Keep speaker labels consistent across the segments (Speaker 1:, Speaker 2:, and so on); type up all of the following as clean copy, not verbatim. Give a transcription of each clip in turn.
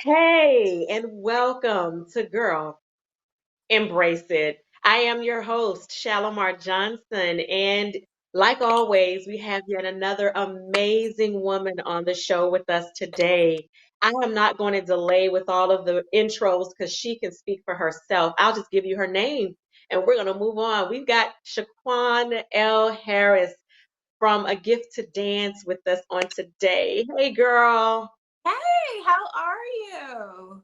Speaker 1: Hey, and welcome to Girl Embrace It. I am your host, Shalimar Johnson, and like always, we have yet another amazing woman on the show with us today. I am not going to delay with all of the intros because she can speak for herself. I'll just give you her name and we're going to move on. We've got ShaQuann L. Harris from A Gift to Dance with us on today. Hey, girl.
Speaker 2: Hey, how are you?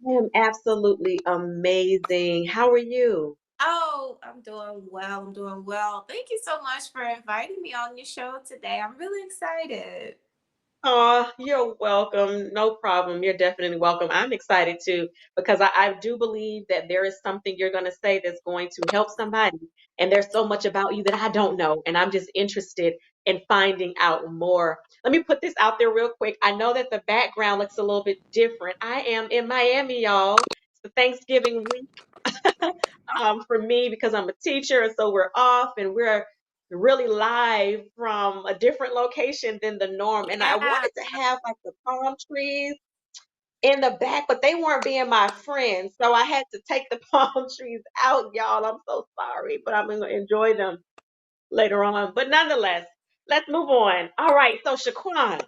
Speaker 1: I am absolutely amazing. How are you?
Speaker 2: Oh, I'm doing well. I'm doing well. Thank you so much for inviting me on your show today. I'm really excited.
Speaker 1: Oh, you're welcome. No problem. You're definitely welcome. I'm excited too because I do believe that there is something you're going to say that's going to help somebody. And there's so much about you that I don't know. And I'm just interested in finding out more. Let me put this out there real quick. I know that the background looks a little bit different. I am in Miami, y'all. It's the Thanksgiving week for me because I'm a teacher. And so we're off and we're really live from a different location than the norm. And I
Speaker 2: Yeah.
Speaker 1: wanted to have like the palm trees in the back, but they weren't being my friends. So I had to take the palm trees out, y'all. I'm so sorry, but I'm going to enjoy them later on. But nonetheless, let's move on. All right. So, Shaquan,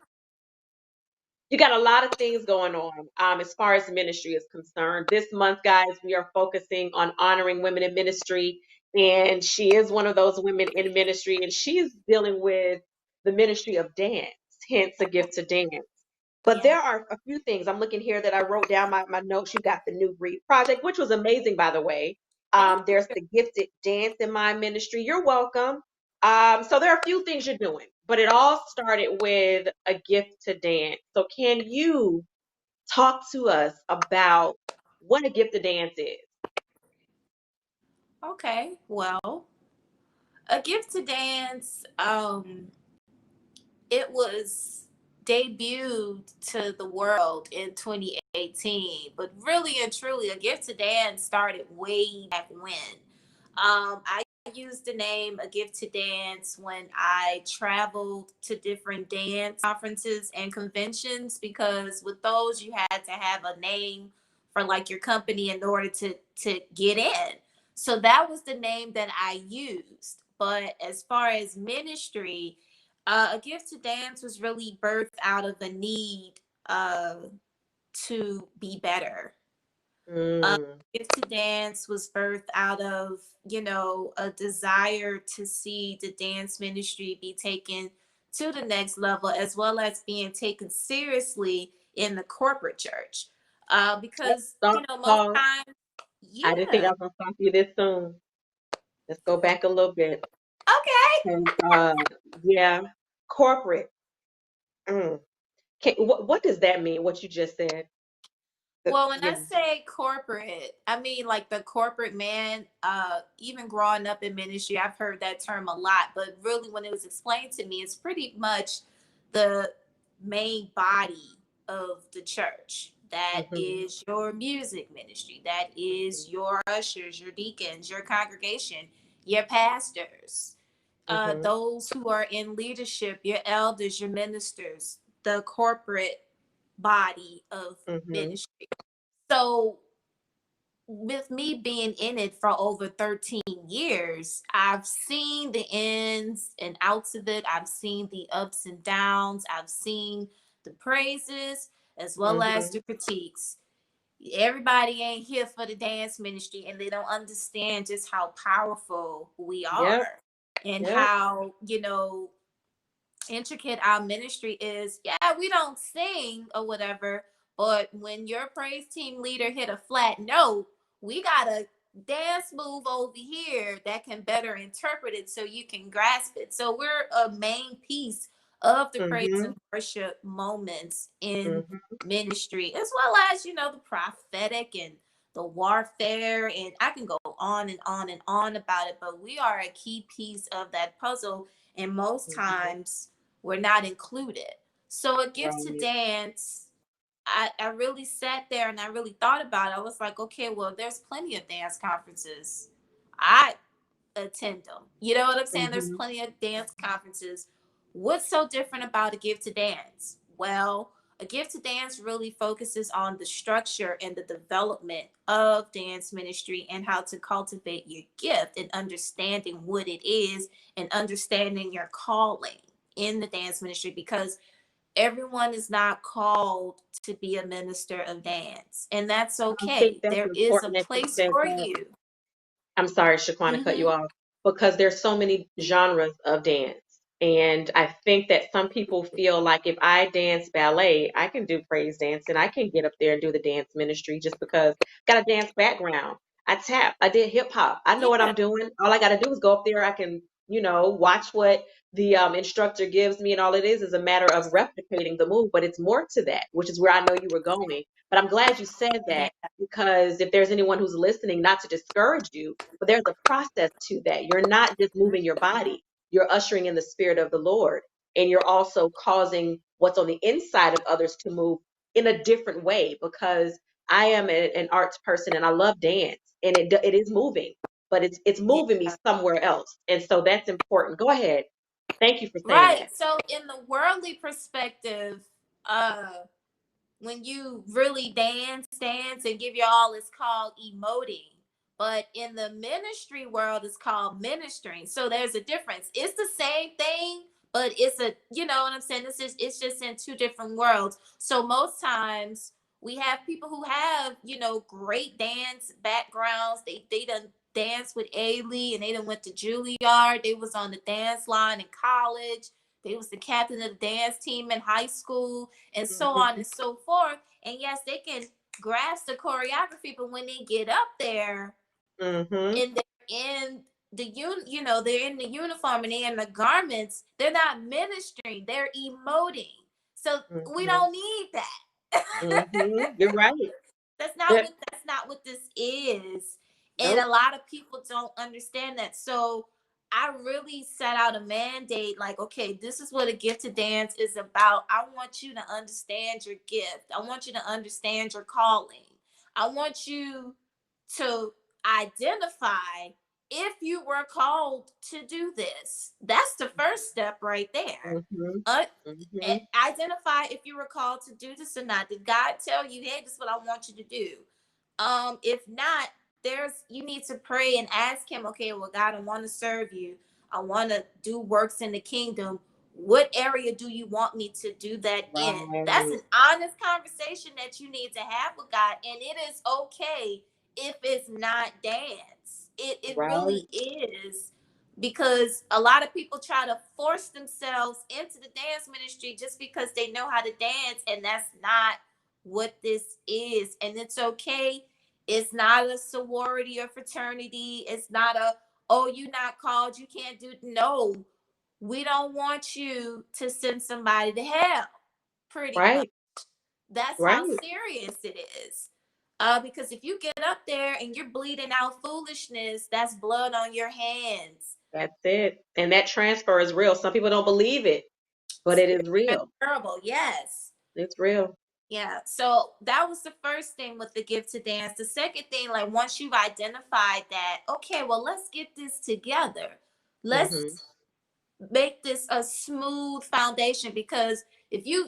Speaker 1: you got a lot of things going on as far as ministry is concerned. This month, guys, we are focusing on honoring women in ministry. And she is one of those women in ministry, and she's dealing with the ministry of dance, hence a gift to dance. But
Speaker 2: Yeah.
Speaker 1: there are a few things I'm looking here that I wrote down my notes. You got the New Breed Project, which was amazing, by the way.
Speaker 2: Thank
Speaker 1: There's
Speaker 2: you.
Speaker 1: the Gifted Dance in my ministry. You're welcome. So there are a few things you're doing, but it all started with a gift to dance. So can you talk to us about what a gift to dance is?
Speaker 2: Okay. Well, A Gift to Dance, it was debuted to the world in 2018, but really and truly, A Gift to Dance started way back when. I used the name A Gift to Dance when I traveled to different dance conferences and conventions because with those you had to have a name for like your company in order to get in. So that was the name that I used. But as far as ministry, A Gift to Dance was really birthed out of a need uh, to be better. uh,
Speaker 1: Mm,
Speaker 2: Gift to Dance was birthed out of, a desire to see the dance ministry be taken to the next level, as well as being taken seriously in the corporate church. Because,
Speaker 1: stop,
Speaker 2: most
Speaker 1: pause.
Speaker 2: times,
Speaker 1: I didn't think I
Speaker 2: yeah.
Speaker 1: was gonna stop you this soon. Let's go back a little bit.
Speaker 2: Okay.
Speaker 1: And yeah, corporate. Mm. What does that mean? What you just said?
Speaker 2: Well, when I
Speaker 1: Yeah.
Speaker 2: say corporate, I mean like the corporate man. Even growing up in ministry, I've heard that term a lot. But really, when it was explained to me, it's pretty much the main body of the church. That
Speaker 1: Hmm.
Speaker 2: is your music ministry. That is your ushers, your deacons, your congregation, your pastors,
Speaker 1: Hmm.
Speaker 2: those who are in leadership, your elders, your ministers, the corporate body of
Speaker 1: Hmm.
Speaker 2: ministry. So, with me being in it for over 13 years, I've seen the ins and outs of it. I've seen the ups and downs. I've seen the praises as well as
Speaker 1: Hmm.
Speaker 2: the critiques. Everybody ain't here for the dance ministry and they don't understand just how powerful we
Speaker 1: Yep.
Speaker 2: are and
Speaker 1: Yep.
Speaker 2: how, intricate our ministry is. Yeah, we don't sing or whatever, but when your praise team leader hit a flat note, we got a dance move over here that can better interpret it so you can grasp it. So we're a main piece of the praise and
Speaker 1: Hmm.
Speaker 2: worship moments in
Speaker 1: Hmm.
Speaker 2: ministry, as well as, the prophetic and the warfare. And I can go on and on and on about it, but we are a key piece of that puzzle. And most
Speaker 1: Hmm.
Speaker 2: times were not included. So A Gift to
Speaker 1: Right.
Speaker 2: Dance, I really sat there and I really thought about it. I was like, okay, well, there's plenty of dance conferences. I attend them. You know what I'm saying? There's
Speaker 1: Hmm.
Speaker 2: plenty of dance conferences. What's so different about A Gift to Dance? Well, A Gift to Dance really focuses on the structure and the development of dance ministry and how to cultivate your gift and understanding what it is and understanding your calling in the dance ministry, because everyone is not called to be a minister of dance, and that's
Speaker 1: I think
Speaker 2: okay.
Speaker 1: that's
Speaker 2: There is a
Speaker 1: important that you
Speaker 2: place
Speaker 1: said
Speaker 2: for
Speaker 1: that.
Speaker 2: you.
Speaker 1: I'm sorry, Shaquann, to cut you
Speaker 2: Mm-hmm.
Speaker 1: off, because there's so many genres of dance. And I think that some people feel like if I dance ballet, I can do praise dance and I can get up there and do the dance ministry just because I got a dance background. I tap, I did hip hop. I know what
Speaker 2: Yeah.
Speaker 1: I'm doing. All I got to do is go up there. I can, watch what the instructor gives me, and all it is a matter of replicating the move. But it's more to that, which is where I know you were going. But I'm glad you said
Speaker 2: Yeah.
Speaker 1: that, because if there's anyone who's listening, not to discourage you, but there's a process to that. You're not just moving your body, you're ushering in the spirit of the Lord. And you're also causing what's on the inside of others to move in a different way, because I am an arts person and I love dance, and it is moving, but it's
Speaker 2: Yeah.
Speaker 1: moving me somewhere else. And so that's important. Go ahead. Thank you for saying
Speaker 2: Right.
Speaker 1: that.
Speaker 2: So in the worldly perspective, when you really dance and give your all, it's called emoting. But in the ministry world, it's called ministering. So there's a difference. It's the same thing, but it's a, you know what I'm saying? It's just in two different worlds. So most times we have people who have, great dance backgrounds. They done danced with Ailey and they done went to Juilliard. They was on the dance line in college. They was the captain of the dance team in high school, and so on
Speaker 1: Hmm.
Speaker 2: and so forth. And yes, they can grasp the choreography, but when they get up there
Speaker 1: Hmm.
Speaker 2: and they're in they're in the uniform and they're in the garments, they're not ministering, they're emoting. So we
Speaker 1: Hmm.
Speaker 2: don't need that.
Speaker 1: Hmm. You're right. Yeah.
Speaker 2: That's not what this is. And a
Speaker 1: Nope.
Speaker 2: lot of people don't understand that. So I really set out a mandate like, okay, this is what A Gift to Dance is about. I want you to understand your gift. I want you to understand your calling. I want you to identify if you were called to do this. That's the first step right there.
Speaker 1: Hmm.
Speaker 2: Uh,
Speaker 1: Hmm.
Speaker 2: Identify if you were called to do this or not. Did God tell you, hey, this is what I want you to do? If not, you need to pray and ask him, okay, well, God, I want to serve you. I want to do works in the kingdom. What area do you want me to do that in? That's
Speaker 1: Right.
Speaker 2: an honest conversation that you need to have with God. And it is okay if it's not dance. It
Speaker 1: Right.
Speaker 2: really is, because a lot of people try to force themselves into the dance ministry just because they know how to dance, and that's not what this is. And it's okay. It's not a sorority or fraternity. It's not a, oh, you're not called, you can't do. No, we don't want you to send somebody to hell, pretty much.
Speaker 1: Right.
Speaker 2: That's how
Speaker 1: Right.
Speaker 2: serious it is. Because if you get up there and you're bleeding out foolishness, that's blood on your hands.
Speaker 1: That's it. And that transfer is real. Some people don't believe it, but it is
Speaker 2: It's
Speaker 1: real.
Speaker 2: terrible. Yes.
Speaker 1: It's real.
Speaker 2: Yeah. So that was the first thing with the Gift to Dance. The second thing, like once you've identified that, okay, well, let's get this together. Let's
Speaker 1: Hmm.
Speaker 2: make this a smooth foundation, because if you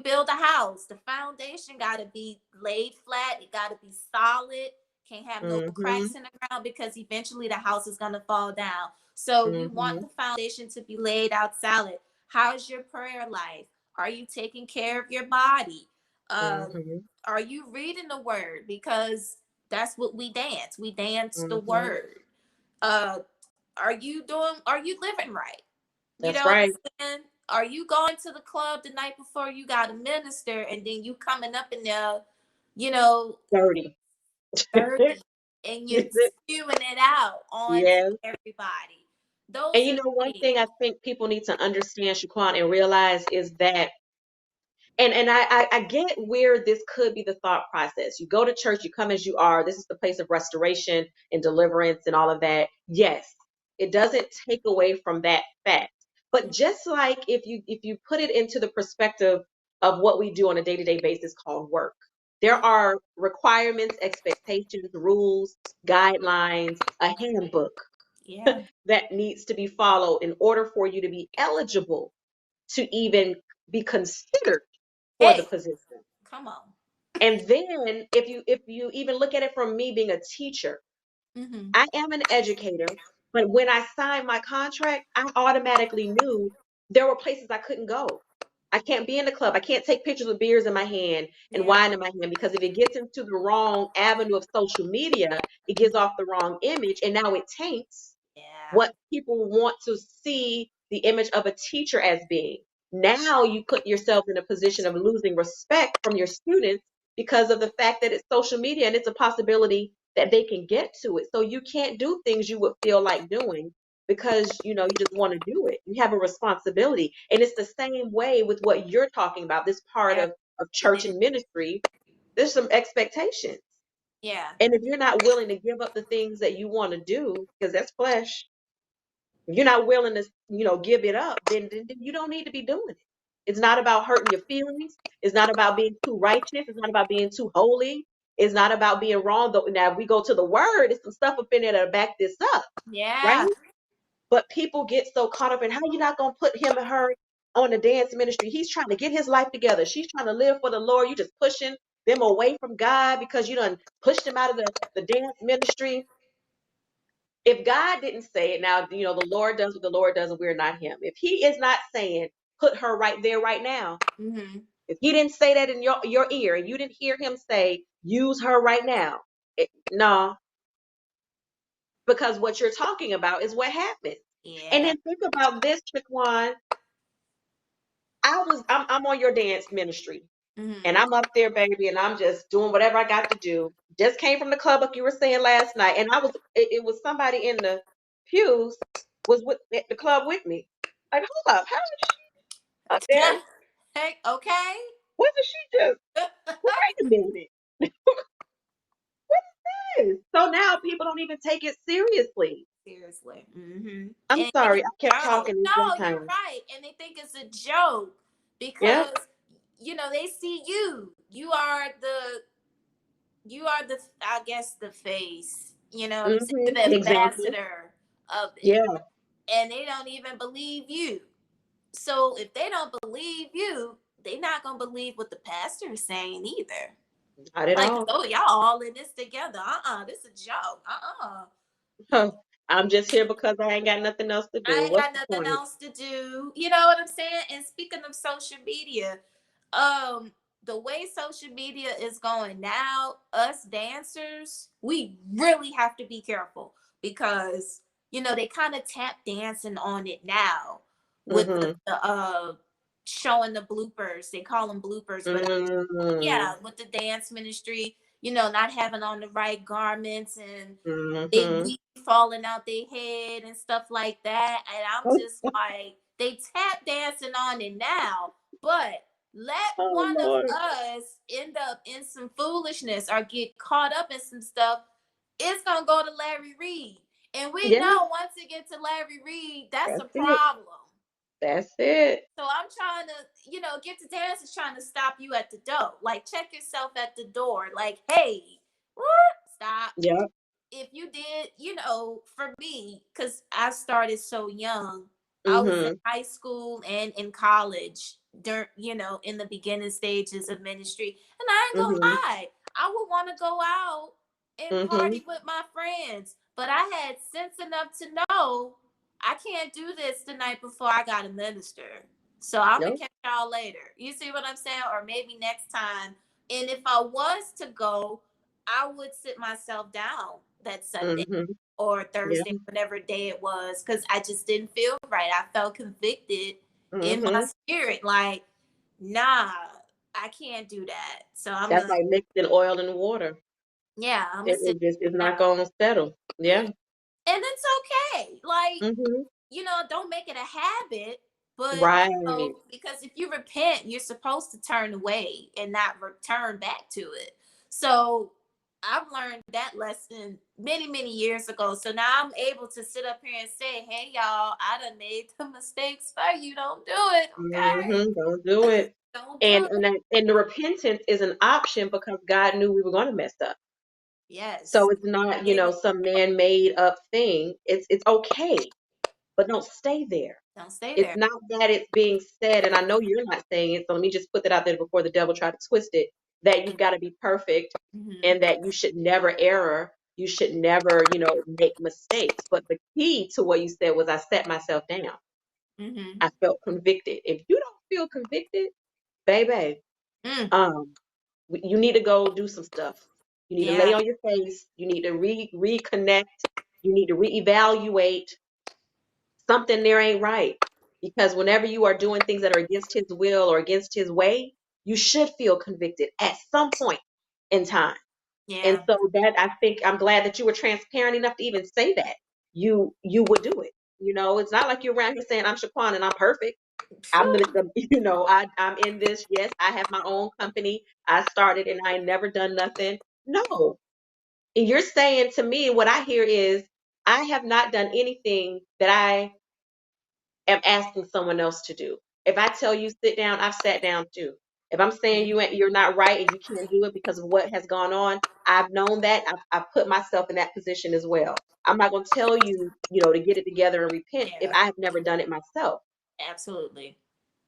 Speaker 2: build a house, the foundation got to be laid flat, it got to be solid, can't have no
Speaker 1: Hmm.
Speaker 2: cracks in the ground, because eventually the house is going to fall down. So you want
Speaker 1: Hmm.
Speaker 2: the foundation to be laid out solid. How's your prayer life? Are you taking care of your body?
Speaker 1: Hmm.
Speaker 2: Are you reading the word? Because that's what we dance the
Speaker 1: Hmm.
Speaker 2: word. uh are you living right? You
Speaker 1: That's
Speaker 2: know what
Speaker 1: right.
Speaker 2: I'm saying? Are you going to the club the night before you got a minister, and then you coming up in there, you know,
Speaker 1: 30.
Speaker 2: 30, and you're spewing it out on to
Speaker 1: Yes.
Speaker 2: everybody? Those
Speaker 1: And
Speaker 2: are
Speaker 1: one
Speaker 2: things.
Speaker 1: thing I think people need to understand, Shaquan, and realize is that, and I get where this could be the thought process. You go to church, you come as you are. This is the place of restoration and deliverance and all of that. Yes, it doesn't take away from that fact. But just like if you put it into the perspective of what we do on a day-to-day basis called work, there
Speaker 2: Mhm.
Speaker 1: are requirements, expectations, rules, guidelines, a handbook
Speaker 2: Yeah.
Speaker 1: that needs to be followed in order for you to be eligible to even be considered for the
Speaker 2: Hey,
Speaker 1: position.
Speaker 2: come on.
Speaker 1: And then if you even look at it from me being a teacher,
Speaker 2: Mm-hmm.
Speaker 1: I am an educator, but when I signed my contract, I automatically knew there were places I couldn't go. I can't be in the club. I can't take pictures with beers in my hand and
Speaker 2: Yeah.
Speaker 1: wine in my hand because if it gets into the wrong avenue of social media, it gives off the wrong image and now it taints
Speaker 2: Yeah.
Speaker 1: what people want to see the image of a teacher as being. Now you put yourself in a position of losing respect from your students because of the fact that it's social media and it's a possibility that they can get to it. So you can't do things you would feel like doing because you just want to do it. You have a responsibility. And it's the same way with what you're talking about, this part
Speaker 2: Yeah.
Speaker 1: of
Speaker 2: It
Speaker 1: church
Speaker 2: is.
Speaker 1: and ministry. There's some expectations.
Speaker 2: Yeah.
Speaker 1: And if you're not willing to give up the things that you want to do, because that's flesh, you're not willing to, give it up, then you don't need to be doing it. It's not about hurting your feelings. It's not about being too righteous. It's not about being too holy. It's not about being wrong. Though now if we go to the word, there's some stuff up in there to back this up, right?
Speaker 2: Yeah.
Speaker 1: But people get so caught up in how you not gonna put him and her on the dance ministry. He's trying to get his life together. She's trying to live for the Lord. You just pushing them away from God because you done pushed them out of the dance ministry. If God didn't say it, now the Lord does what the Lord does, and we're not Him. If He is not saying, put her right there, right now.
Speaker 2: Mm-hmm.
Speaker 1: If He didn't say that in your ear, and you didn't hear Him say, use her right now, no, because what you're talking about is what happened. And
Speaker 2: Yeah.
Speaker 1: then think about this, Shaquann. I'm on your dance ministry, and
Speaker 2: Mm-hmm.
Speaker 1: I'm up there, baby, and I'm just doing whatever I got to do. Just came from the club, like you were saying last night, and it was somebody in the pews was with at the club with me. Like, hold up, how is she up there?
Speaker 2: Hey, okay.
Speaker 1: Wasn't she just? Wait a minute. So now people don't even take it seriously.
Speaker 2: Seriously. Mm-hmm.
Speaker 1: I'm
Speaker 2: And think
Speaker 1: sorry,
Speaker 2: it's
Speaker 1: I kept
Speaker 2: a joke.
Speaker 1: talking this one
Speaker 2: No, you're
Speaker 1: time.
Speaker 2: right. And they think it's a joke
Speaker 1: Yeah.
Speaker 2: because they see you. You are the I guess the face. You know what I'm saying? You're the
Speaker 1: Exactly.
Speaker 2: ambassador of it.
Speaker 1: Yeah.
Speaker 2: And they don't even believe you. So if they don't believe you, they're not gonna believe what the pastor is saying either.
Speaker 1: Not at
Speaker 2: Like,
Speaker 1: all.
Speaker 2: oh, y'all all in this together. This is a joke.
Speaker 1: Huh. I'm just here because I ain't got nothing else to do.
Speaker 2: I ain't
Speaker 1: What's
Speaker 2: got
Speaker 1: the
Speaker 2: nothing
Speaker 1: point?
Speaker 2: else to do. You know what I'm saying? And speaking of social media, um, the way social media is going now, us dancers, we really have to be careful because they kind of tap dancing on it now with the,
Speaker 1: Mm-hmm.
Speaker 2: the showing the bloopers. They call them bloopers, but
Speaker 1: Mm-hmm.
Speaker 2: yeah, with the dance ministry, not having on the right garments and they
Speaker 1: Mm-hmm.
Speaker 2: weave falling out their head and stuff like that. And I'm just like, they tap dancing on it now, but let
Speaker 1: Oh
Speaker 2: one of
Speaker 1: Lord.
Speaker 2: us end up in some foolishness or get caught up in some stuff, it's gonna go to Larry Reed. And we
Speaker 1: Yeah,
Speaker 2: know once it gets to Larry Reed, that's a
Speaker 1: that's it.
Speaker 2: problem.
Speaker 1: That's it.
Speaker 2: So I'm trying to, get to dance is trying to stop you at the door. Like, check yourself at the door. Like, hey, stop.
Speaker 1: Yep.
Speaker 2: If you did, for me, because I started so young, I was in
Speaker 1: Mm-hmm.
Speaker 2: high school and in college during, in the beginning stages of ministry. And I ain't gonna
Speaker 1: Mm-hmm.
Speaker 2: lie, I would want to go out and
Speaker 1: Mm-hmm.
Speaker 2: party with my friends. But I had sense enough to know I can't do this the night before I got to minister. So I'm gonna
Speaker 1: Nope.
Speaker 2: catch y'all later. You see what I'm saying? Or maybe next time. And if I was to go, I would sit myself down that Sunday
Speaker 1: Mm-hmm.
Speaker 2: or
Speaker 1: Yeah.
Speaker 2: Thursday, whatever day it was, because I just didn't feel right. I felt convicted in my
Speaker 1: Mm-hmm.
Speaker 2: spirit, like, nah, I can't do that. So
Speaker 1: That's like mixing oil and water.
Speaker 2: I'm gonna
Speaker 1: It,
Speaker 2: sit
Speaker 1: it just is
Speaker 2: down.
Speaker 1: not going to settle.
Speaker 2: Mm,
Speaker 1: Yeah.
Speaker 2: and it's okay. Like,
Speaker 1: Mm-hmm.
Speaker 2: don't make it a habit, but
Speaker 1: Right.
Speaker 2: because if you repent, you're supposed to turn away and not return back to it. So I've learned that lesson many, many years ago. So now I'm able to sit up here and say, hey, y'all, I done made the mistakes for you. Don't do it. Okay.
Speaker 1: Mm-hmm. Don't do it.
Speaker 2: Don't do
Speaker 1: And
Speaker 2: it.
Speaker 1: and that, and the repentance is an option because God knew we were going to mess up.
Speaker 2: Yes.
Speaker 1: So it's not,
Speaker 2: And
Speaker 1: some man-made up thing. It's okay. but don't stay there.
Speaker 2: Don't stay
Speaker 1: It's
Speaker 2: there.
Speaker 1: not that it's being said, and I know you're not saying it, so let me just put that out there before the devil try to twist it, that you've got to be perfect
Speaker 2: Mm-hmm.
Speaker 1: and that you should never error. You should never, make mistakes. But the key to what you said was I set myself down.
Speaker 2: Mm-hmm.
Speaker 1: I felt convicted. If you don't feel convicted, baby,
Speaker 2: Mm.
Speaker 1: um, you need to go do some stuff. You need to lay
Speaker 2: Yeah.
Speaker 1: on your face. You need to reconnect. You need to reevaluate. Something there ain't right. Because whenever you are doing things that are against his will or against his way, you should feel convicted at some point in time. And
Speaker 2: Yeah.
Speaker 1: so that I think I'm glad that you were transparent enough to even say that you would do it. It's not like you're around here saying I'm ShaQuann and I'm perfect. I'm the I'm in this. Yes, I have my own company. I started and I ain't never done nothing. No. And you're saying to me, what I hear is I have not done anything that I am asking someone else to do. If I tell you sit down, I've sat down too. If I'm saying you're not right and you can't do it because of what has gone on, I've known that. I've put myself in that position as well. I'm not going to tell you, to get it together and repent if
Speaker 2: Yeah.
Speaker 1: I have never done it myself.
Speaker 2: Absolutely.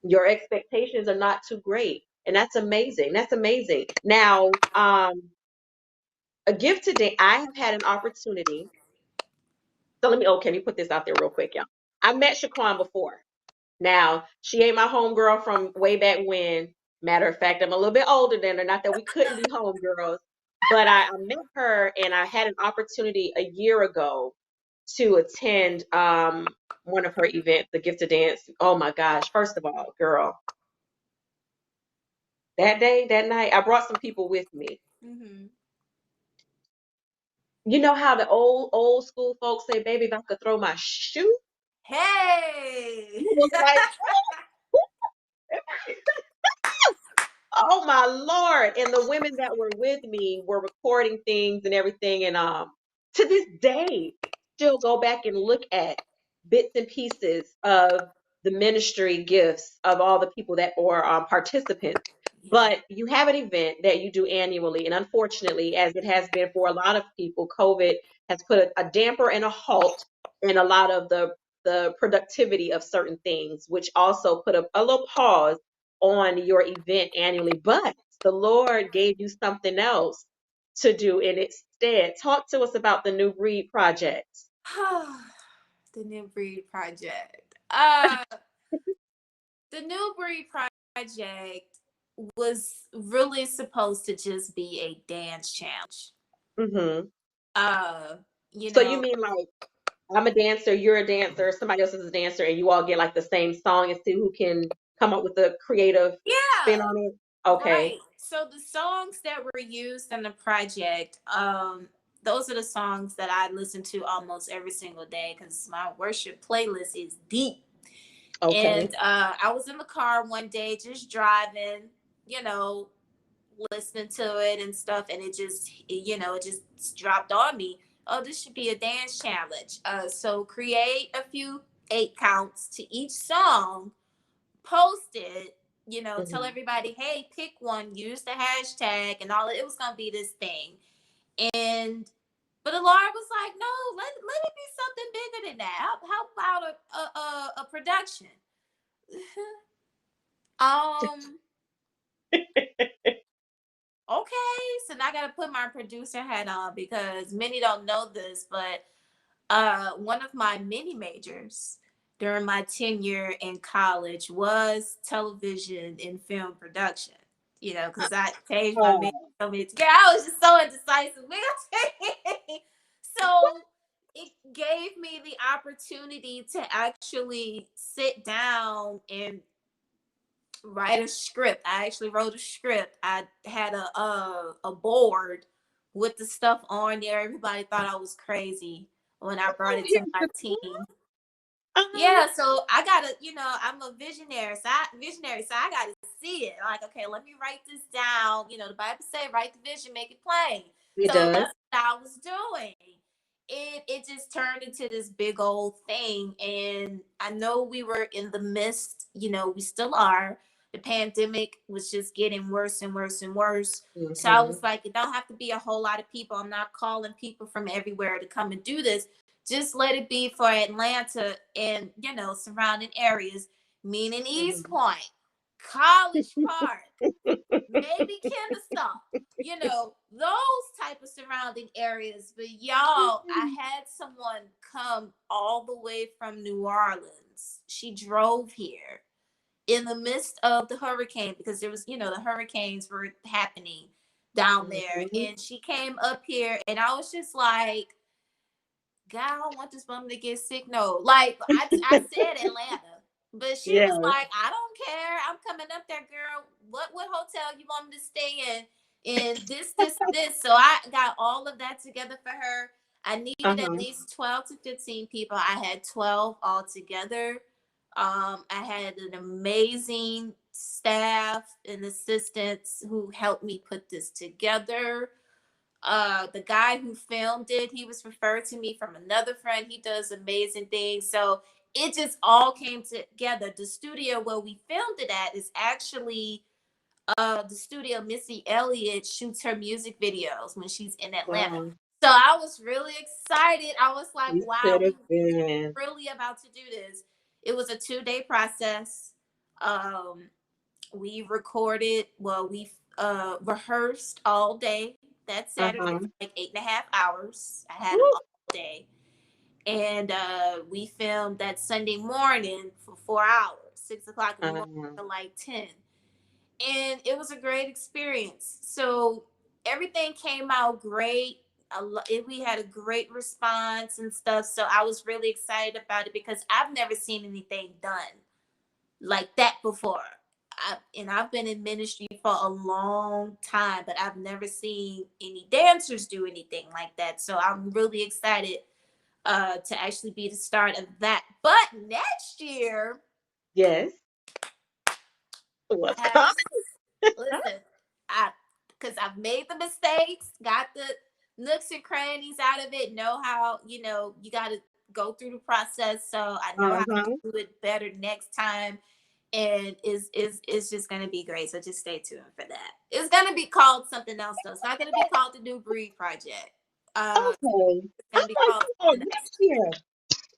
Speaker 1: Your expectations are not too great, and that's amazing. That's amazing. Now, a gift today. I have had an opportunity. So let me put this out there real quick, y'all. I met ShaQuann before. Now, she ain't my homegirl from way back when. Matter of fact, I'm a little bit older than her. Not that we couldn't be homegirls, but I met her and I had an opportunity a year ago to attend one of her events, the Gift of Dance. Oh my gosh. First of all, girl, that night, I brought some people with me.
Speaker 2: Mm-hmm.
Speaker 1: You know how the old school folks say, baby, if I could throw my shoe,
Speaker 2: Hey.
Speaker 1: it was like, oh my Lord. And the women that were with me were recording things and everything. And to this day, still go back and look at bits and pieces of the ministry gifts of all the people that were participants.
Speaker 2: Yeah.
Speaker 1: But you have an event that you do annually. And unfortunately, as it has been for a lot of people, COVID has put a damper and a halt in a lot of the productivity of certain things, which also put a little pause on your event annually, but the Lord gave you something else to do in its stead. Talk to us about the New Breed Project.
Speaker 2: The New Breed Project. The New Breed Project was really supposed to just be a dance challenge.
Speaker 1: hmm
Speaker 2: Uh, you
Speaker 1: So you
Speaker 2: know,
Speaker 1: mean like I'm a dancer, you're a dancer, somebody else is a dancer, and you all get like the same song and see who can come up with a creative spin
Speaker 2: yeah,
Speaker 1: on it? Okay.
Speaker 2: right. So the songs that were used in the project, those are the songs that I listen to almost every single day because my worship playlist is deep.
Speaker 1: Okay.
Speaker 2: And I was in the car one day just driving, you know, listening to it and stuff, and it just dropped on me. Oh, this should be a dance challenge. So create a few 8 counts to each song, post it, tell
Speaker 1: hmm
Speaker 2: everybody, hey, pick one, use the hashtag, and all. It was gonna be this thing, and but the Lord was like, no, let it be something bigger than that. How about a production? um okay, so now I gotta put my producer hat on because many don't know this, but one of my mini majors during my tenure in college was television and film production. Because I changed my major
Speaker 1: Oh.
Speaker 2: so many times. I was just so indecisive. So it gave me the opportunity to actually sit down and write a script. I actually wrote a script. I had a board with the stuff on there. Everybody thought I was crazy when I brought
Speaker 1: Oh,
Speaker 2: it to
Speaker 1: here's
Speaker 2: my
Speaker 1: the
Speaker 2: team.
Speaker 1: uh-huh.
Speaker 2: Yeah, so I gotta, I'm a visionary, so I gotta see it. Like, okay, let me write this down. The Bible say, write the vision, make it plain.
Speaker 1: It
Speaker 2: So
Speaker 1: does.
Speaker 2: that's what I was doing. It just turned into this big old thing, and I know we were in the midst. We still are. The pandemic was just getting worse and worse and worse. So I
Speaker 1: hmm
Speaker 2: was like, it don't have to be a whole lot of people. I'm not calling people from everywhere to come and do this. just let it be for Atlanta and, surrounding areas, meaning East
Speaker 1: Mhm.
Speaker 2: Point, College Park, maybe Kennesaw, those type of surrounding areas. But y'all, I had someone come all the way from New Orleans. She drove here in the midst of the hurricane because there was, the hurricanes were happening down there.
Speaker 1: Mhm.
Speaker 2: And she came up here and I was just like, God, I don't want this woman to get sick. No, like I said Atlanta, but she was
Speaker 1: Yes.
Speaker 2: like, I don't care. I'm coming up there, girl. What hotel you want me to stay in? And this. So I got all of that together for her. I needed at
Speaker 1: Uh-huh.
Speaker 2: least 12 to 15 people. I had 12 altogether. I had an amazing staff and assistants who helped me put this together. The guy who filmed it, he was referred to me from another friend. He does amazing things. So it just all came together. The studio where we filmed it at is actually the studio Missy Elliott shoots her music videos when she's in Atlanta.
Speaker 1: Wow.
Speaker 2: So I was really excited. I was like,
Speaker 1: You
Speaker 2: wow,
Speaker 1: should have
Speaker 2: we
Speaker 1: been.
Speaker 2: really about to do this. It was a 2-day process. We recorded, well, we rehearsed all day that Saturday
Speaker 1: Uh-huh.
Speaker 2: for like 8.5 hours. I had them
Speaker 1: Woo.
Speaker 2: all day. And we filmed that Sunday morning for 4 hours, 6 o'clock in the morning
Speaker 1: Uh-huh.
Speaker 2: to like 10. And it was a great experience. So everything came out great. We had a great response and stuff. So I was really excited about it because I've never seen anything done like that before. I've been in ministry for a long time, but I've never seen any dancers do anything like that. So I'm really excited to actually be the start of that. But next year,
Speaker 1: Yes. What's
Speaker 2: I
Speaker 1: coming?
Speaker 2: listen, I because I've made the mistakes, got the nooks and crannies out of it, know how, you got to go through the process. So I know how to
Speaker 1: Uh-huh.
Speaker 2: do it better next time. And is just gonna be great. So just stay tuned for that. It's gonna be called something else though. It's not gonna be called the New Breed Project.
Speaker 1: Okay.
Speaker 2: It's
Speaker 1: I'm
Speaker 2: gonna be
Speaker 1: like,
Speaker 2: called
Speaker 1: come on,
Speaker 2: something else.
Speaker 1: next year. And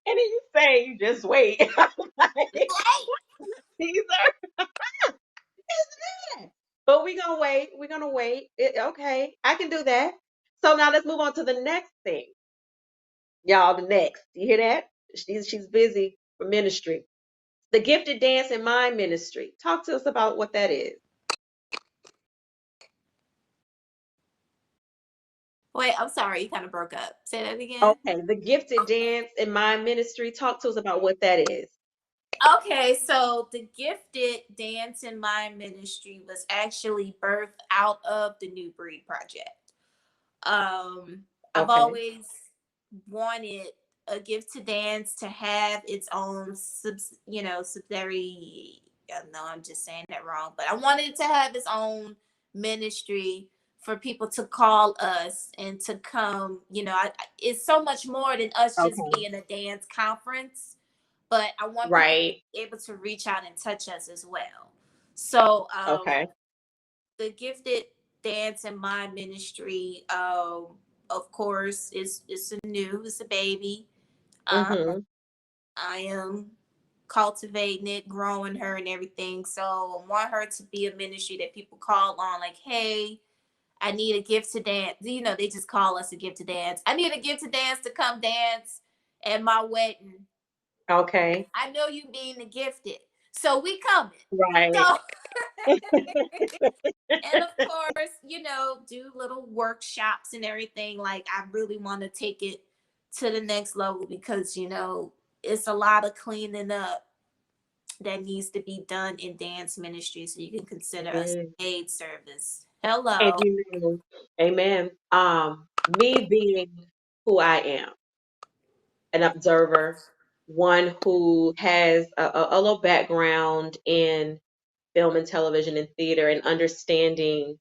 Speaker 1: then you say you just wait. I'm like,
Speaker 2: Hey,
Speaker 1: Caesar, isn't it? But we're gonna wait. We're gonna wait. Okay, I can do that. So now let's move on to the next thing. Y'all, the next. You hear that? She's busy for ministry. The gifted dance and mind ministry. Talk to us about what that is.
Speaker 2: wait, I'm sorry, you kind of broke up. Say that again.
Speaker 1: Okay, the gifted dance and mind ministry. Talk to us about what that is.
Speaker 2: Okay, so the Gifted Dance in Mind Ministry was actually birthed out of the New Breed Project. I've
Speaker 1: Okay.
Speaker 2: always wanted a gift to dance to have its own subsidiary. No, I'm just saying that wrong, but I wanted it to have its own ministry for people to call us and to come. It's so much more than us just
Speaker 1: Okay.
Speaker 2: being a dance conference, but I want people to
Speaker 1: Right.
Speaker 2: be able to reach out and touch us as well. So,
Speaker 1: Okay.
Speaker 2: the Gifted Dance and Mind Ministry, of course, it's a baby. Um,
Speaker 1: Mm-hmm.
Speaker 2: I am cultivating it, growing her, and everything. So I want her to be a ministry that people call on, like, hey, I need a gift to dance. They just call us a gift to dance. I need a gift to dance to come dance at my wedding.
Speaker 1: Okay.
Speaker 2: I know you being the gifted, so we coming.
Speaker 1: Right.
Speaker 2: So and of course, do little workshops and everything. Like I really want to take it to the next level because it's a lot of cleaning up that needs to be done in dance ministry. So you can consider us
Speaker 1: Mm.
Speaker 2: paid service.
Speaker 1: And
Speaker 2: Hello.
Speaker 1: amen. Me being who I am, an observer, one who has a little background in film and television and theater and understanding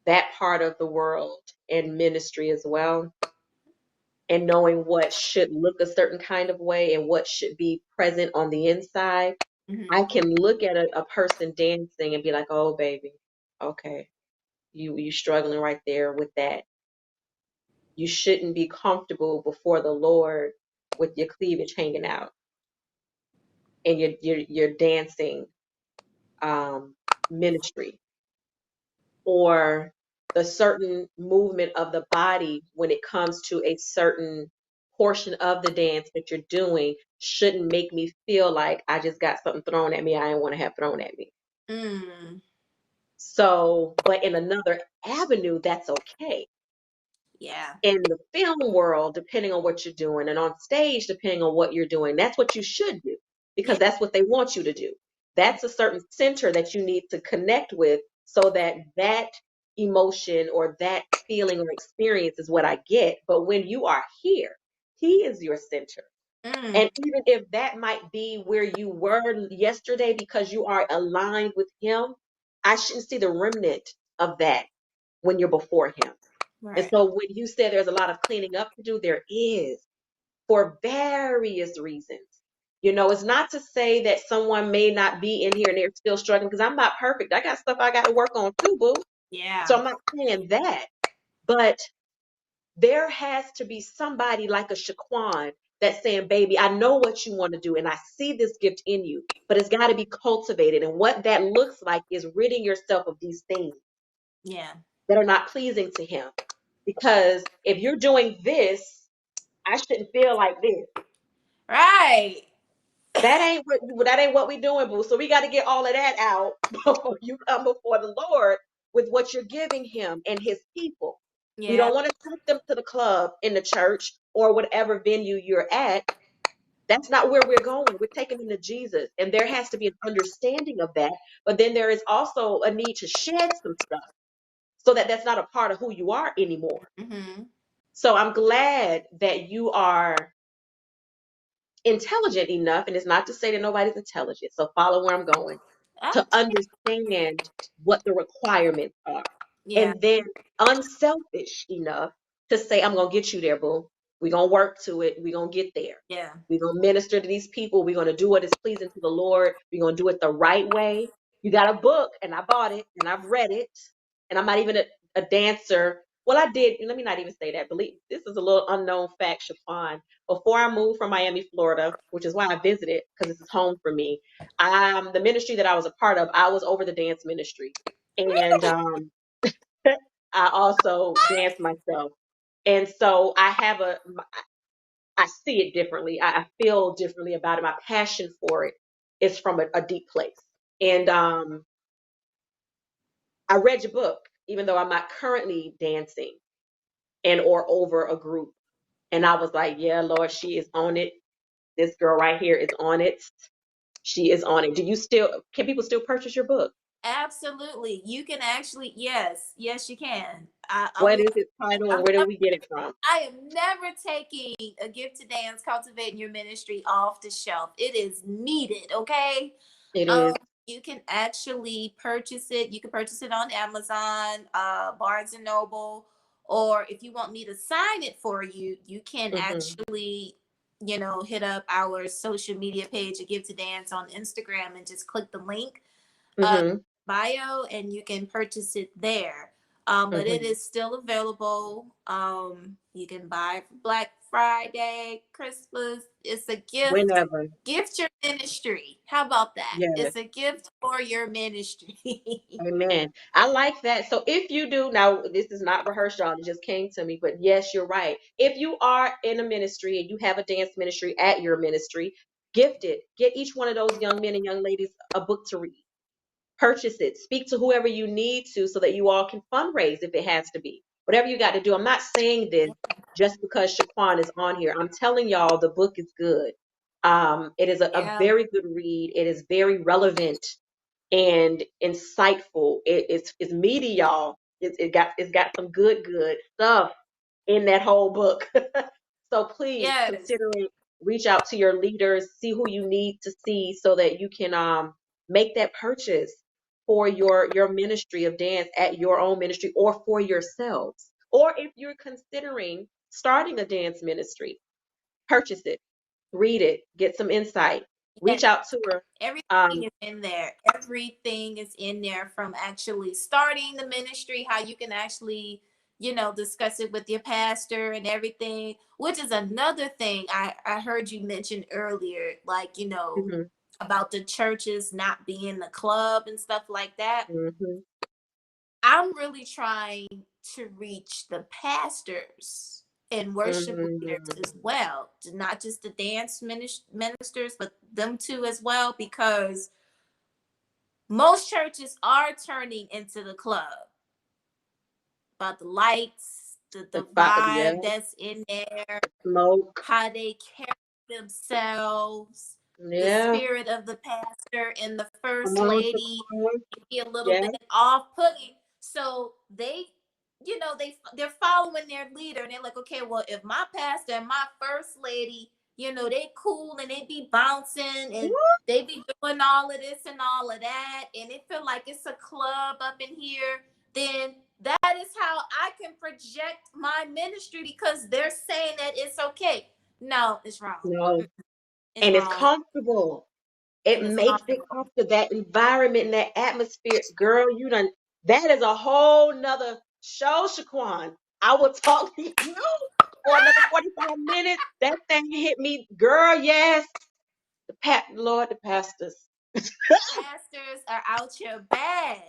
Speaker 1: that part of the world and ministry as well, and knowing what should look a certain kind of way and what should be present on the inside.
Speaker 2: Mhm.
Speaker 1: I can look at a person dancing and be like, oh baby, okay, you struggling right there with that. you shouldn't be comfortable before the Lord with your cleavage hanging out and your dancing ministry, or the certain movement of the body when it comes to a certain portion of the dance that you're doing shouldn't make me feel like I just got something thrown at me I didn't want to have thrown at me.
Speaker 2: Mm.
Speaker 1: So, but in another avenue, that's okay.
Speaker 2: Yeah.
Speaker 1: In the film world, depending on what you're doing, and on stage, depending on what you're doing, that's what you should do
Speaker 2: Yeah.
Speaker 1: because that's what they want you to do. That's a certain center that you need to connect with so that that emotion or that feeling or experience is what I get. But when you are here, He is your center.
Speaker 2: Mm.
Speaker 1: And even if that might be where you were yesterday because you are aligned with Him, I shouldn't see the remnant of that when you're before Him. And
Speaker 2: Right.
Speaker 1: so when you say there's a lot of cleaning up to do, there is for various reasons. You know, it's not to say that someone may not be in here and they're still struggling because I'm not perfect. I got stuff I got to work on too, boo. So
Speaker 2: Yeah.
Speaker 1: I'm not saying that. But there has to be somebody like a ShaQuann that's saying, baby, I know what you want to do and I see this gift in you, but it's got to be cultivated. And what that looks like is ridding yourself of these things
Speaker 2: Yeah.
Speaker 1: that are not pleasing to Him. Because if you're doing this, I shouldn't feel like this.
Speaker 2: Right.
Speaker 1: That ain't what we doing, boo. So we got to get all of that out before you come before the Lord with what you're giving Him and His people. We
Speaker 2: Yeah.
Speaker 1: don't want to take them to the club in the church or whatever venue you're at. That's not where we're going. We're taking them to Jesus, and there has to be an understanding of that. But then there is also a need to shed some stuff so that that's not a part of who you are anymore.
Speaker 2: Mm-hmm.
Speaker 1: So I'm glad that you are intelligent enough, and it's not to say that nobody's intelligent, so follow where I'm going, to understand what the requirements are.
Speaker 2: Yeah.
Speaker 1: And then unselfish enough to say, I'm going to get you there, boo. We're going to work to it. We're going to get there.
Speaker 2: Yeah.
Speaker 1: We're going to minister to these people. We're going to do what is pleasing to the Lord. We're going to do it the right way. You got a book, and I bought it, and I've read it, and I'm not even a dancer. Well, I did. Let me not even say that. Believe this is a little unknown fact, Shaquann. Before I moved from Miami, Florida, which is why I visited because this is home for me. The ministry that I was a part of, I was over the dance ministry, and I also dance myself. And so I see it differently. I feel differently about it. My passion for it is from a deep place.
Speaker 2: Yeah.
Speaker 1: And I read your book, even though I'm not currently dancing and or over a group. And I was like, yeah, Lord, she is on it. This girl right here is on it. She is on it. Can people still purchase your book?
Speaker 2: Absolutely. You can actually, yes, yes, you can. I'm
Speaker 1: What
Speaker 2: not,
Speaker 1: is its title and
Speaker 2: I'm
Speaker 1: where do
Speaker 2: never,
Speaker 1: we get it from?
Speaker 2: I am never taking a gift to dance, cultivating your ministry off the shelf. It is needed. Okay.
Speaker 1: It
Speaker 2: Um,
Speaker 1: is.
Speaker 2: you can actually purchase it. You can purchase it on Amazon, Barnes and Noble, or if you want me to sign it for you, you can
Speaker 1: Mm-hmm.
Speaker 2: actually, hit up our social media page, a Give to Dance on Instagram, and just click the link uh,
Speaker 1: Mm-hmm.
Speaker 2: bio, and you can purchase it there. But it
Speaker 1: Mm-hmm.
Speaker 2: is still available. You can buy for Black Friday, Christmas. It's a gift.
Speaker 1: Whenever.
Speaker 2: Gift your ministry. How about that?
Speaker 1: Yes.
Speaker 2: It's a gift for your ministry.
Speaker 1: Amen. I like that. So if you do, now this is not rehearsed, y'all. It just came to me, but yes, you're right. If you are in a ministry and you have a dance ministry at your ministry, gift it. Get each one of those young men and young ladies a book to read. Purchase it. Speak to whoever you need to so that you all can fundraise if it has to be. Whatever you got to do. I'm not saying this just because Shaquann is on here. I'm telling y'all the book is good. It is a
Speaker 2: Yeah.
Speaker 1: very good read. It is very relevant and insightful. It's meaty, y'all. It's got some good stuff in that whole book. So please
Speaker 2: Yes.
Speaker 1: consider it. Reach out to your leaders, see who you need to see so that you can make that purchase for your ministry of dance at your own ministry or for yourselves. Or if you're considering starting a dance ministry, purchase it, read it, get some insight,
Speaker 2: Yes.
Speaker 1: reach out to her.
Speaker 2: Everything is in there. Everything is in there, from actually starting the ministry, how you can actually discuss it with your pastor and everything, which is another thing I heard you mention earlier, like,
Speaker 1: Mhm.
Speaker 2: about the churches not being the club and stuff like that.
Speaker 1: Mhm.
Speaker 2: I'm really trying to reach the pastors and worship leaders as
Speaker 1: Mhm.
Speaker 2: well, not just the dance ministers, but them too as well, because most churches are turning into the club, about the lights, the
Speaker 1: Yeah,
Speaker 2: vibe that's in there,
Speaker 1: smoke.
Speaker 2: how they carry themselves, the
Speaker 1: Yeah.
Speaker 2: spirit of the pastor and the
Speaker 1: Come
Speaker 2: first
Speaker 1: on,
Speaker 2: lady
Speaker 1: ShaQuann.
Speaker 2: can be a little
Speaker 1: Yeah.
Speaker 2: bit off-putting. So they're following their leader, and they're like, okay, well, if my pastor and my first lady, they cool and they be bouncing and
Speaker 1: What?
Speaker 2: they be doing all of this and all of that, and it feel like it's a club up in here, then that is how I can project my ministry because they're saying that it's okay. No, it's wrong.
Speaker 1: No.
Speaker 2: It's
Speaker 1: And it's
Speaker 2: wrong.
Speaker 1: comfortable. It
Speaker 2: And it's
Speaker 1: makes it
Speaker 2: comfortable.
Speaker 1: comfortable. That environment and that atmosphere, girl, that is a whole nother show, ShaQuann. I will talk to you for another 45 minutes. That thing hit me, girl, yes. Lord, the pastors.
Speaker 2: Pastors are out here bad.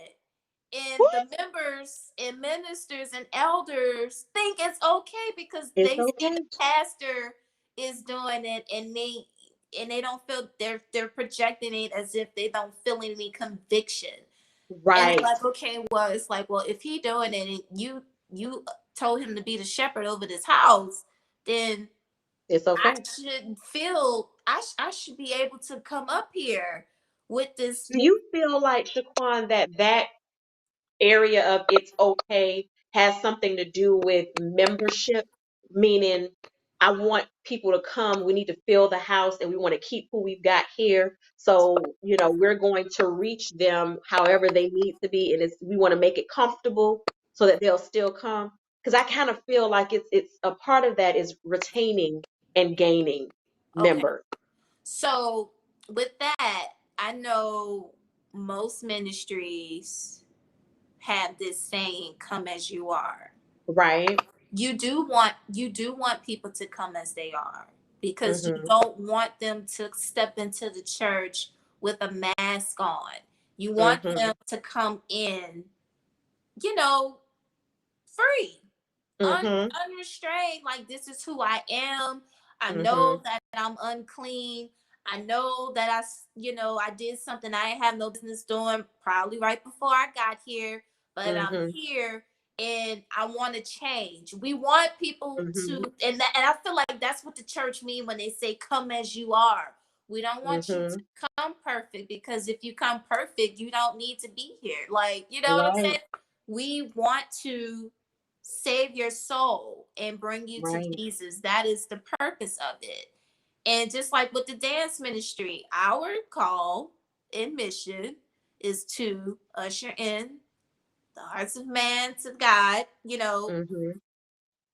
Speaker 2: And
Speaker 1: What?
Speaker 2: the members and ministers and elders think it's okay because
Speaker 1: It's
Speaker 2: they see the
Speaker 1: okay.
Speaker 2: pastor is doing it, and they don't feel they're projecting it as if they don't feel any conviction. And they're
Speaker 1: Right.
Speaker 2: like, okay, well, it's like, well, if he doing it and you told him to be the shepherd over this house, then
Speaker 1: It's
Speaker 2: I
Speaker 1: okay.
Speaker 2: should feel I should be able to come up here with this.
Speaker 1: Do you feel like, Shaquan, that area of it's okay has something to do with membership, meaning I want people to come, we need to fill the house and we want to keep who we've got here. So, we're going to reach them however they need to be, and we want to make it comfortable so that they'll still come. Because I kind of feel like it's a part of that is retaining and gaining
Speaker 2: Okay,
Speaker 1: members.
Speaker 2: so with that, I know most ministries have this saying, "Come as you are."
Speaker 1: Right?
Speaker 2: You do want people to come as they are because you
Speaker 1: Mm-hmm.
Speaker 2: don't want them to step into the church with a mask on. You want
Speaker 1: Mm-hmm.
Speaker 2: them to come in, you know, free,
Speaker 1: Mm-hmm.
Speaker 2: unrestrained, like, this is who I am. I
Speaker 1: Mm-hmm.
Speaker 2: know that I'm unclean. I know that I did something I didn't have no business doing, probably right before I got here, but I'm
Speaker 1: Mm-hmm.
Speaker 2: here and I want to change. We want people
Speaker 1: Mm-hmm.
Speaker 2: to, and I feel like that's what the church mean when they say come as you are. We don't want you to
Speaker 1: Mm-hmm.
Speaker 2: come perfect, because if you come perfect, you don't need to be here. Like, you know what I'm
Speaker 1: Right.
Speaker 2: saying? We want to save your soul and bring you to
Speaker 1: Right.
Speaker 2: Jesus. That is the purpose of it. And just like with the dance ministry, our call and mission is to usher in the hearts of man to God,
Speaker 1: Mm-hmm.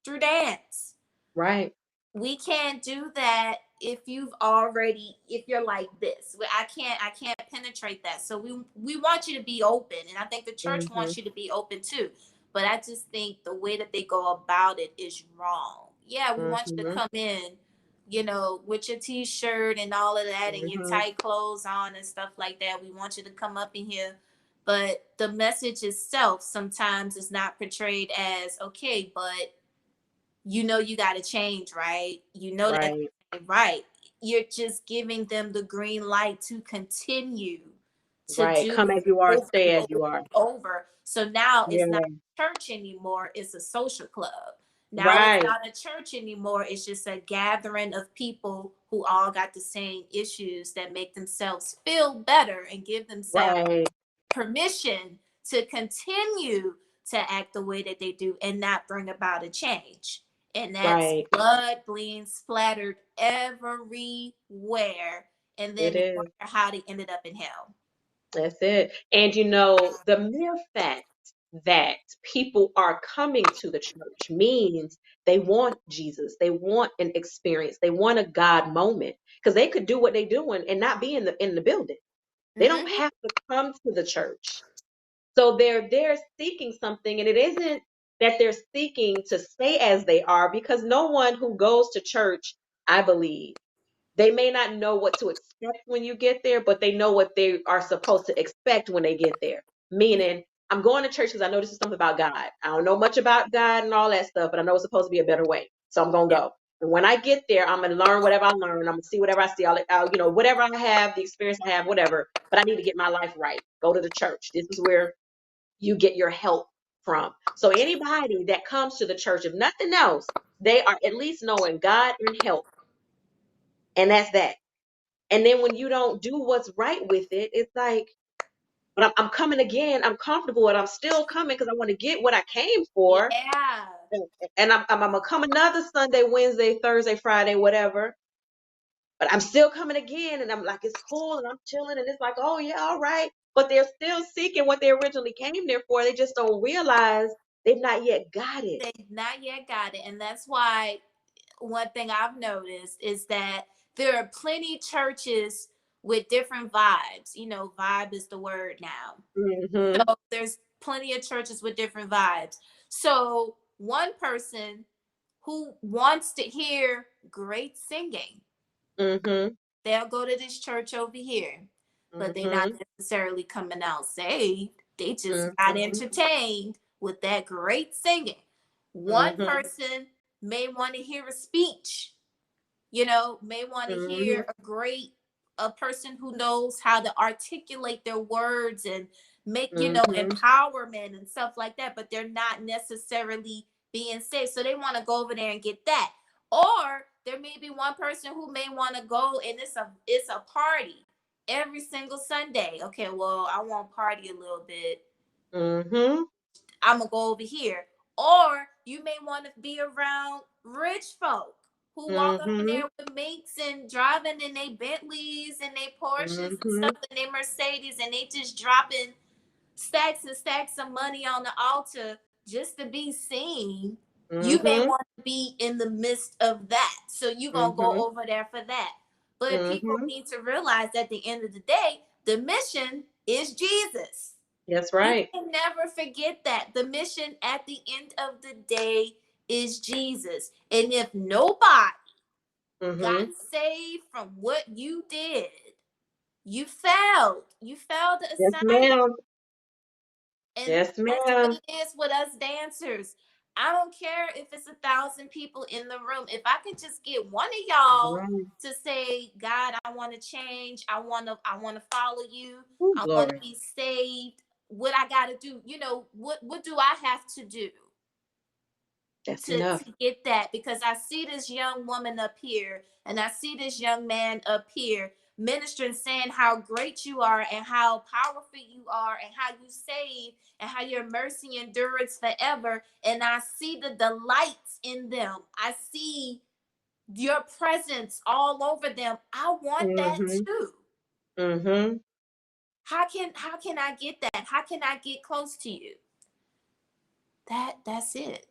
Speaker 2: through dance.
Speaker 1: Right.
Speaker 2: We can't do that if you're like this. I can't penetrate that. So we want you to be open, and I think the church
Speaker 1: Mm-hmm.
Speaker 2: wants you to be open too. But I just think the way that they go about it is wrong. Yeah, we want you to
Speaker 1: Mm-hmm.
Speaker 2: come in, with your t-shirt and all of that and your
Speaker 1: Mm-hmm.
Speaker 2: tight clothes on and stuff like that. We want you to come up in here, but the message itself sometimes is not portrayed as okay, but you got to change, right? You know that,
Speaker 1: Right.
Speaker 2: right? You're just giving them the green light to continue to
Speaker 1: Right.
Speaker 2: do
Speaker 1: Come as you are,
Speaker 2: over and
Speaker 1: stay as
Speaker 2: over
Speaker 1: you are.
Speaker 2: and over. So now it's not
Speaker 1: Yeah.
Speaker 2: church anymore, it's a social club. Now it's
Speaker 1: Right.
Speaker 2: not a church anymore, it's just a gathering of people who all got the same issues that make themselves feel better and give themselves
Speaker 1: Right.
Speaker 2: permission to continue to act the way that they do and not bring about a change. And that's
Speaker 1: Right.
Speaker 2: blood being splattered everywhere. And then
Speaker 1: It
Speaker 2: they
Speaker 1: is.
Speaker 2: wonder how they ended up in hell.
Speaker 1: That's it. And the mere fact that people are coming to the church means they want Jesus. They want an experience. They want a God moment. Because they could do what they're doing and not be in the building. They don't
Speaker 2: Mm-hmm.
Speaker 1: have to come to the church. So they're seeking something, and it isn't. that they're seeking to stay as they are, because no one who goes to church, I believe, they may not know what to expect when you get there, but they know what they are supposed to expect when they get there. Meaning, I'm going to church because I know this is something about God. I don't know much about God and all that stuff, but I know it's supposed to be a better way. So I'm going to
Speaker 2: Yeah.
Speaker 1: go. And when I get there, I'm going to learn whatever I learn. I'm going to see whatever I see. Whatever I have, the experience I have, whatever. But I need to get my life right. Go to the church. This is where you get your help from. So anybody that comes to the church, if nothing else, they are at least knowing God and help. And that's that. And then when you don't do what's right with it, it's like, but I'm coming again. I'm comfortable and I'm still coming because I want to get what I came for.
Speaker 2: Yeah.
Speaker 1: And I'm going to come another Sunday, Wednesday, Thursday, Friday, whatever. But I'm still coming again. And I'm like, it's cool. And I'm chilling. And it's like, oh, yeah, all right. But they're still seeking what they originally came there for. They just don't realize they've not yet got it.
Speaker 2: They've not yet got it. And that's why one thing I've noticed is that there are plenty churches with different vibes. You know, vibe is the word now.
Speaker 1: Mm-hmm.
Speaker 2: So there's plenty of churches with different vibes. So one person who wants to hear great singing,
Speaker 1: Mm-hmm.
Speaker 2: they'll go to this church over here, but they're not
Speaker 1: Mm-hmm.
Speaker 2: necessarily coming out saved. They just got
Speaker 1: Mm-hmm.
Speaker 2: entertained with that great singing. One
Speaker 1: Mm-hmm.
Speaker 2: person may want to hear a speech, may want to
Speaker 1: Mm-hmm.
Speaker 2: hear a person who knows how to articulate their words and make,
Speaker 1: Mm-hmm.
Speaker 2: empowerment and stuff like that, but they're not necessarily being saved. So they want to go over there and get that. Or there may be one person who may want to go and it's a party every single Sunday. Okay, well, I want to party a little bit.
Speaker 1: Mm-hmm.
Speaker 2: I'm gonna go over here. Or you may want to be around rich folk who walk up in
Speaker 1: Mm-hmm.
Speaker 2: there with mates and driving in their Bentleys and their Porsches and
Speaker 1: Mm-hmm.
Speaker 2: stuff and their Mercedes, and they just dropping stacks and stacks of money on the altar just to be seen. You may
Speaker 1: Mm-hmm.
Speaker 2: want to be in the midst of that. So you're gonna go
Speaker 1: Mm-hmm.
Speaker 2: over there for that. But people
Speaker 1: Mm-hmm.
Speaker 2: need to realize at the end of the day, the mission is Jesus.
Speaker 1: That's
Speaker 2: You
Speaker 1: right.
Speaker 2: can never forget that. The mission at the end of the day is Jesus. And if nobody got
Speaker 1: Mm-hmm.
Speaker 2: saved from what you did, you failed. You failed the
Speaker 1: Yes,
Speaker 2: assignment.
Speaker 1: ma'am.
Speaker 2: And
Speaker 1: Yes,
Speaker 2: that's what
Speaker 1: ma'am.
Speaker 2: it is with us dancers. I don't care if it's 1,000 people in the room. If I could just get one of y'all
Speaker 1: Right.
Speaker 2: to say, God, I want to change. I want to follow you.
Speaker 1: Ooh,
Speaker 2: I want to
Speaker 1: glory.
Speaker 2: be saved. What I got to do, what do I have to do
Speaker 1: That's
Speaker 2: to
Speaker 1: enough.
Speaker 2: get that? Because I see this young woman up here and I see this young man up here ministering, saying how great you are and how powerful you are and how you save and how your mercy endures forever. And I see the delights in them. I see your presence all over them. I want that
Speaker 1: Mm-hmm.
Speaker 2: too.
Speaker 1: Mm-hmm.
Speaker 2: How can I get that? How can I get close to you? That's it.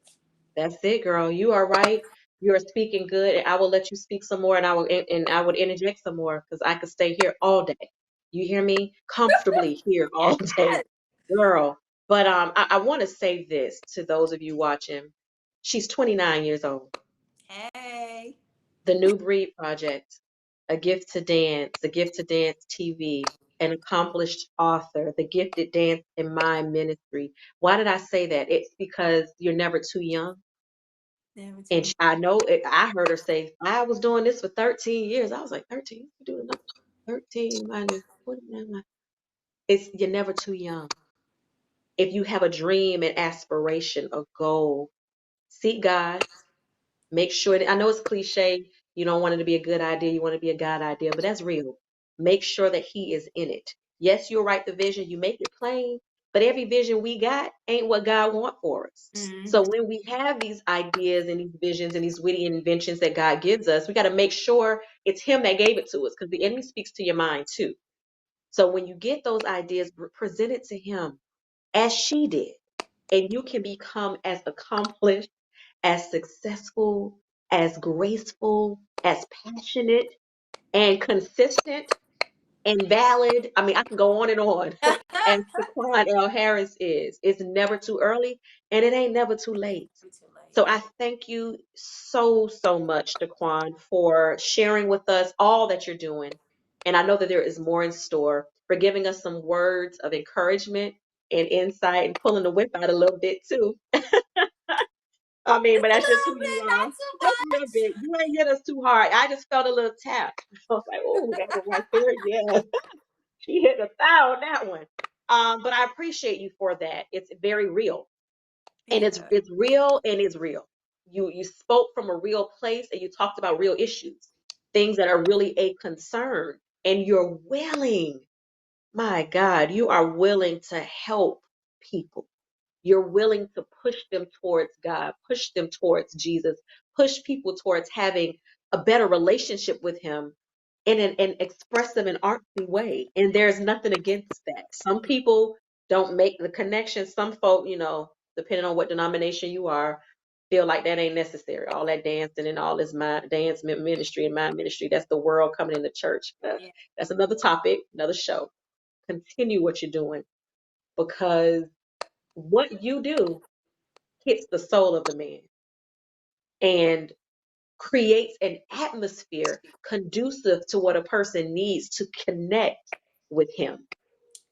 Speaker 1: That's it, girl. You are right. You are speaking good, and I will let you speak some more, and I would interject some more because I could stay here all day. You hear me? Comfortably here all day,
Speaker 2: Yes.
Speaker 1: girl. But I want to say this to those of you watching. She's 29 years old.
Speaker 2: Hey.
Speaker 1: The New Breed Project, A Gift to Dance, The Gift to Dance TV, an accomplished author, The Gifted Dance in My Ministry. Why did I say that? It's because you're never too young.
Speaker 2: Never too
Speaker 1: And
Speaker 2: much.
Speaker 1: I know it, I heard her say, I was doing this for 13 years. I was like, 13? You do enough. 13 minus 49. It's, you're never too young. If you have a dream, an aspiration, a goal, seek God. Make sure that, I know it's cliche, you don't want it to be a good idea, you want it to be a God idea, but that's real. Make sure that He is in it. Yes, you'll write the vision, you make it plain, but every vision we got ain't what God wants for us.
Speaker 2: Mm-hmm.
Speaker 1: So when we have these ideas and these visions and these witty inventions that God gives us, we got to make sure it's Him that gave it to us, because the enemy speaks to your mind too. So when you get those ideas, present it to Him as she did, and you can become as accomplished, as successful, as graceful, as passionate, and consistent and valid. I mean, I can go on and on. as ShaQuann L. Harris is. It's never too early and it ain't never too late.
Speaker 2: Too late.
Speaker 1: So I thank you so, so much, Daquan, for sharing with us all that you're doing. And I know that there is more in store, for giving us some words of encouragement and insight and pulling the whip out a little bit too. I mean, but
Speaker 2: Just a
Speaker 1: that's just who
Speaker 2: little
Speaker 1: you
Speaker 2: bit,
Speaker 1: are.
Speaker 2: not too
Speaker 1: Just a little
Speaker 2: much.
Speaker 1: bit. You ain't hit us too hard. I just felt a little tap. I was like, oh, that one right there. Yeah. She hit a thigh on that one. But I appreciate you for that. It's very real. And it's
Speaker 2: Yeah.
Speaker 1: it's real and it's real. You spoke from a real place and you talked about real issues, things that are really a concern, and you're willing. My God, you are willing to help people. You're willing to push them towards God, push them towards Jesus, push people towards having a better relationship with Him in an expressive and artsy way. And there's nothing against that. Some people don't make the connection. Some folk, depending on what denomination you are, feel like that ain't necessary. All that dancing and all this mind, dance ministry and mind ministry, that's the world coming in the church.
Speaker 2: Yeah.
Speaker 1: That's another topic, another show. Continue what you're doing because what you do hits the soul of the man and creates an atmosphere conducive to what a person needs to connect with him.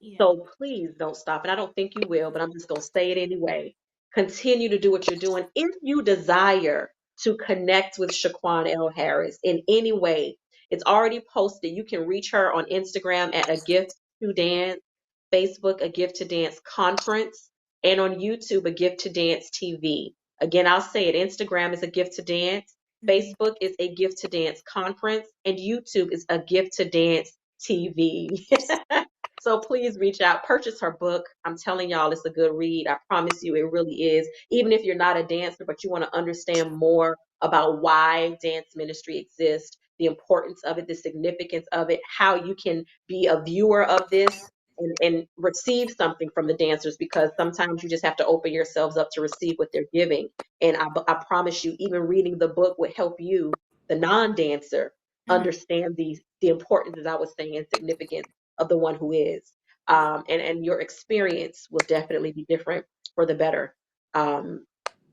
Speaker 2: Yeah.
Speaker 1: So please don't stop. And I don't think you will, but I'm just going to say it anyway. Continue to do what you're doing. If you desire to connect with ShaQuann L. Harris in any way, it's already posted. You can reach her on Instagram at A Gift to Dance, Facebook, A Gift to Dance Conference, and on YouTube, A Gift to Dance TV. Again, I'll say it. Instagram is A Gift to Dance.
Speaker 2: Mhm.
Speaker 1: Facebook is A Gift to Dance Conference, and YouTube is A Gift to Dance TV. So please reach out, purchase her book. I'm telling y'all, it's a good read. I promise you, it really is. Even if you're not a dancer, but you want to understand more about why dance ministry exists, the importance of it, the significance of it, how you can be a viewer of this and receive something from the dancers, because sometimes you just have to open yourselves up to receive what they're giving. And I promise you, even reading the book would help you, the non-dancer,
Speaker 2: Mhm.
Speaker 1: understand the importance, as I was saying, and significance of the one who is.
Speaker 2: Yeah.
Speaker 1: And your experience will definitely be different for the better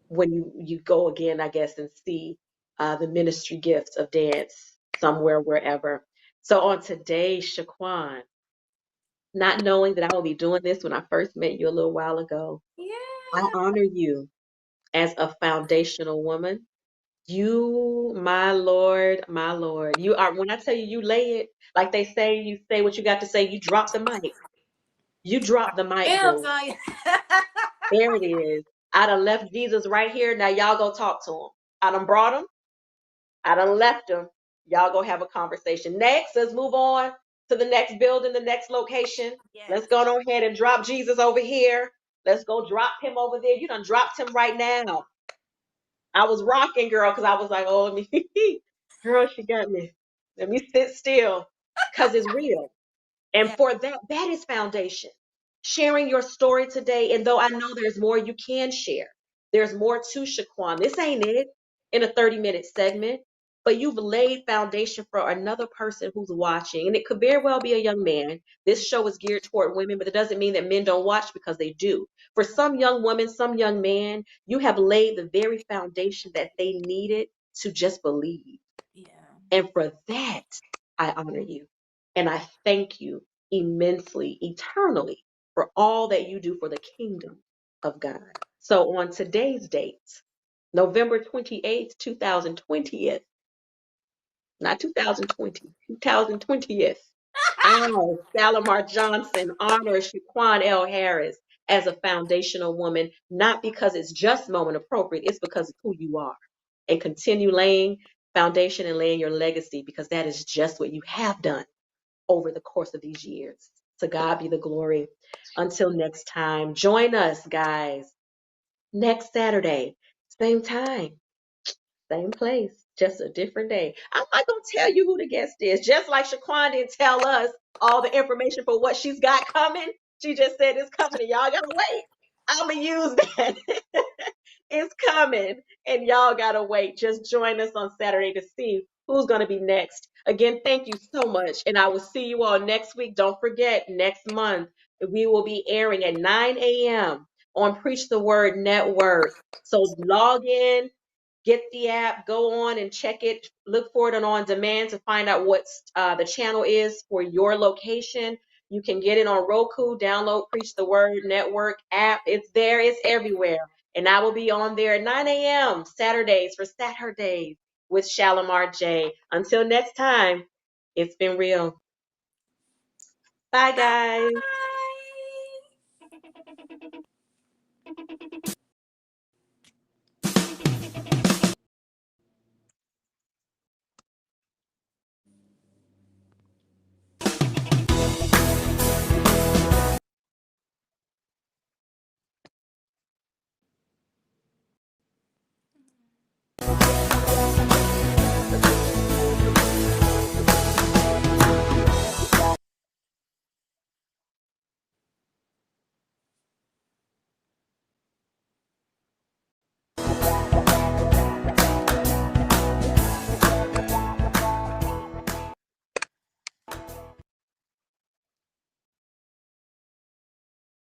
Speaker 1: when you go again, I guess, and see the ministry gifts of dance somewhere, wherever. So on today, ShaQuann, not knowing that I will be doing this when I first met you a little while ago, I
Speaker 2: Yeah.
Speaker 1: honor you as a foundational woman. You, my Lord, you are, when I tell you, you lay it, like they say, you say what you got to say, you drop the mic. You drop the mic,
Speaker 2: Yeah, I'm
Speaker 1: boo.
Speaker 2: telling you.
Speaker 1: There it is. I done left Jesus right here. Now y'all go talk to him. I done brought him. I done left him. Y'all go have a conversation. Next, let's move on to the next building, the next location.
Speaker 2: Yes.
Speaker 1: Let's go on ahead and drop Jesus over here. Let's go drop him over there. You done dropped him right now. I was rocking, girl, because I was like, oh, let me, girl, she got me. Let me sit still because it's real. And
Speaker 2: Yeah.
Speaker 1: for that, that is foundation. Sharing your story today, and though I know there's more you can share, there's more to ShaQuann. This ain't it in a 30-minute segment, but you've laid foundation for another person who's watching. And it could very well be a young man. This show is geared toward women, but it doesn't mean that men don't watch, because they do. For some young woman, some young man, you have laid the very foundation that they needed to just believe.
Speaker 2: Yeah.
Speaker 1: And for that, I honor you. And I thank you immensely, eternally, for all that you do for the kingdom of God. So on today's date, November 28th, 2020, not 2020, 2020th, I, Shalimar Johnson, honor ShaQuann L. Harris as a foundational woman, not because it's just moment appropriate, it's because of who you are. And continue laying foundation and laying your legacy, because that is just what you have done over the course of these years. To God be the glory. Until next time, join us, guys, next Saturday, same time, same place, just a different day. I'm not going to tell you who the guest is, just like ShaQuann didn't tell us all the information for what she's got coming. She just said it's coming and y'all got to wait. I'm going to use that. It's coming and y'all got to wait. Just join us on Saturday to see who's going to be next. Again, thank you so much. And I will see you all next week. Don't forget, next month, we will be airing at 9 a.m. on Preach the Word Network. So log in, get the app, go on and check it. Look for it on demand to find out what the channel is for your location. You can get it on Roku, download Preach the Word Network app. It's there, it's everywhere. And I will be on there at 9 a.m. Saturdays for SatHERday's with Shalimar J. Until next time, it's been real. Bye, guys.